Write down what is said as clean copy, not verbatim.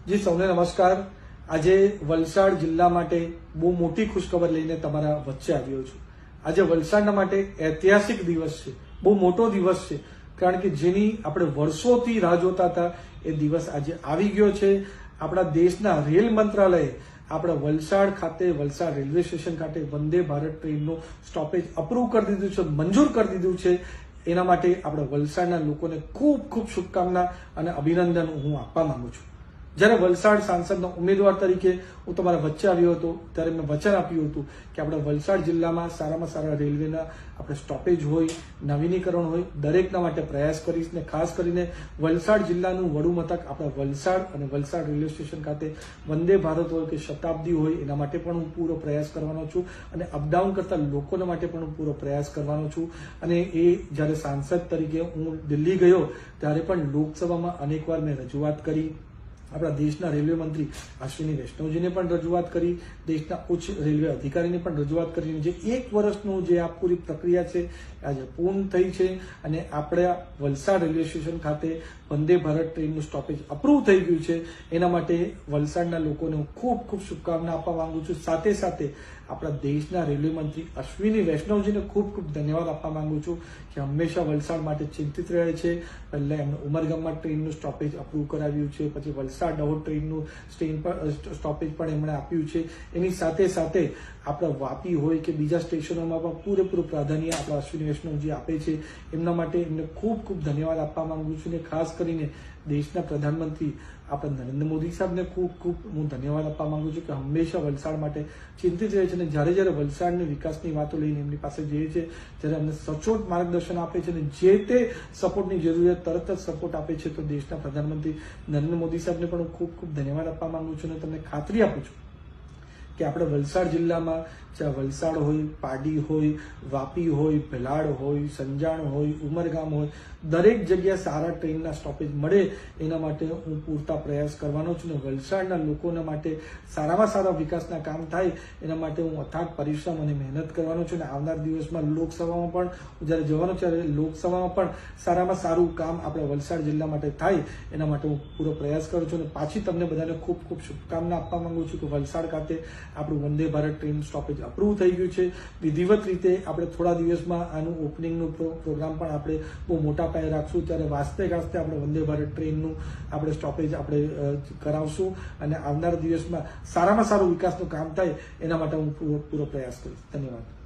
જી સૌને નમસ્કાર। આજે વલસાડ જિલ્લા માટે બહુ મોટી ખુશખબર લઈને તમારા વચ્ચે આવ્યો છું। આજે વલસાડના માટે ઐતિહાસિક દિવસ છે, બહુ મોટો દિવસ છે, કારણ કે જેની આપણે વર્ષોથી રાહ જોતા હતા એ દિવસ આજે આવી ગયો છે। આપણા દેશના રેલ મંત્રાલયે આપણા વલસાડ ખાતે વલસાડ રેલવે સ્ટેશન ખાતે વંદે ભારત ટ્રેનનું સ્ટોપેજ અપ્રૂવ કરી દીધું છે, મંજૂર કરી દીધું છે। એના માટે આપણા વલસાડના લોકોને ખૂબ ખૂબ શુભકામના અને અભિનંદન હું આપવા માંગુ છું। જ્યારે વલસાડ સાંસદના ઉમેદવાર તરીકે હું તમારા વચ્ચે આવ્યો હતો ત્યારે મેં વચન આપ્યું હતું કે આપણે વલસાડ જિલ્લામાં સારામાં સારા રેલવેના આપણે સ્ટોપેજ હોય, નવીનીકરણ હોય, દરેકના માટે પ્રયાસ કરીશ ને ખાસ કરીને વલસાડ જિલ્લાનું વડું મથક આપણા વલસાડ અને વલસાડ રેલવે સ્ટેશન ખાતે વંદે ભારત હોય કે શતાબ્દી હોય એના માટે પણ હું પૂરો પ્રયાસ કરવાનો છું અને અપડાઉન કરતા લોકોના માટે પણ હું પૂરો પ્રયાસ કરવાનો છું। અને એ જ્યારે સાંસદ તરીકે હું દિલ્હી ગયો ત્યારે પણ લોકસભામાં અનેકવાર મેં રજૂઆત કરી, આપણા દેશના રેલવે મંત્રી અશ્વિની વૈષ્ણવજીને પણ રજૂઆત કરી, દેશના ઉચ્ચ રેલવે અધિકારીને પણ રજૂઆત કરી। જે 1 વર્ષનું જે આ પૂરી પ્રક્રિયા છે આજે પૂર્ણ થઈ છે અને આપણા વલસાડ રેલવે સ્ટેશન ખાતે વંદે ભારત ટ્રેનનું સ્ટોપેજ અપ્રૂવ થઈ ગયું છે। એના માટે વલસાડના લોકોને હું ખૂબ ખૂબ શુભકામના આપવા માંગુ છું। સાથે સાથે આપણા દેશના રેલવે મંત્રી અશ્વિની વૈષ્ણવજીને ખૂબ ખૂબ ધન્યવાદ આપવા માંગુ છું કે હંમેશા વલસાડ માટે ચિંતિત રહે છે। પહેલા એમને ઉમરગામમાં ટ્રેનનું સ્ટોપેજ અપ્રૂવ કરાવ્યું છે, પછી વલસાડ દાહોદ ટ્રેનનું સ્ટોપેજ પણ એમણે આપ્યું છે। એની સાથે સાથે આપણા વાપી હોય કે બીજા સ્ટેશનોમાં પણ પૂરેપૂરું પ્રાધાન્ય આપણા અશ્વિની વૈષ્ણવજી આપે છે। એમના માટે એમને ખૂબ ખૂબ ધન્યવાદ આપવા માંગુ છું અને ખાસ કરીને દેશના પ્રધાનમંત્રી આપણા નરેન્દ્ર મોદી સાહેબને ખૂબ ખૂબ હું ધન્યવાદ આપવા માંગુ છું કે હંમેશા વલસાડ માટે ચિંતિત રહે છે અને જ્યારે જ્યારે વલસાડની વિકાસની વાતો લઈને એમની પાસે જઈએ છે ત્યારે અમને સચોટ માર્ગદર્શન આપે છે અને જે તે સપોર્ટની જરૂરિયાત તરત જ સપોર્ટ આપે છે। તો દેશના પ્રધાનમંત્રી નરેન્દ્ર મોદી સાહેબને પણ હું ખૂબ ખૂબ ધન્યવાદ આપવા માંગુ છું અને તમને ખાતરી આપું છું કે આપણે વલસાડ જિલ્લામાં ચાહે વલસાડ હોય, પાડી હોય, વાપી હોય, ભેલાડ હોય, સંજાણ હોય, ઉમરગામ હોય, દરેક જગ્યાએ સારા ટ્રેનના સ્ટોપેજ મળે એના માટે હું પૂરતા પ્રયાસ કરવાનો છું અને વલસાડના લોકોના માટે સારામાં સારા વિકાસના કામ થાય એના માટે હું અથાગ પરિશ્રમ અને મહેનત કરવાનો છું અને આવનાર દિવસમાં લોકસભામાં પણ હું જ્યારે જવાનો ત્યારે લોકસભામાં પણ સારામાં સારું કામ આપણા વલસાડ જિલ્લા માટે થાય એના માટે હું પૂરો પ્રયાસ કરું છું અને પાછી તમને બધાને ખૂબ ખૂબ શુભકામના આપવા માંગુ છું કે વલસાડ ખાતે આપણું Vande Bharat train stoppage approve થઈ ગયું છે। વિધિવત રીતે આપણે થોડા દિવસમાં આનું ઓપનિંગનું પ્રોગ્રામ પણ આપણે બહુ મોટા પાયે રાખશું, ત્યારે વાસ્તે ગાસ્તે આપણે વંદે ભારત ટ્રેનનું આપણે સ્ટોપેજ આપણે કરાવશું અને આવનાર દિવસમાં સારામાં સારું વિકાસનું કામ થાય એના માટે હું પૂરો પ્રયાસ કરીશ। ધન્યવાદ।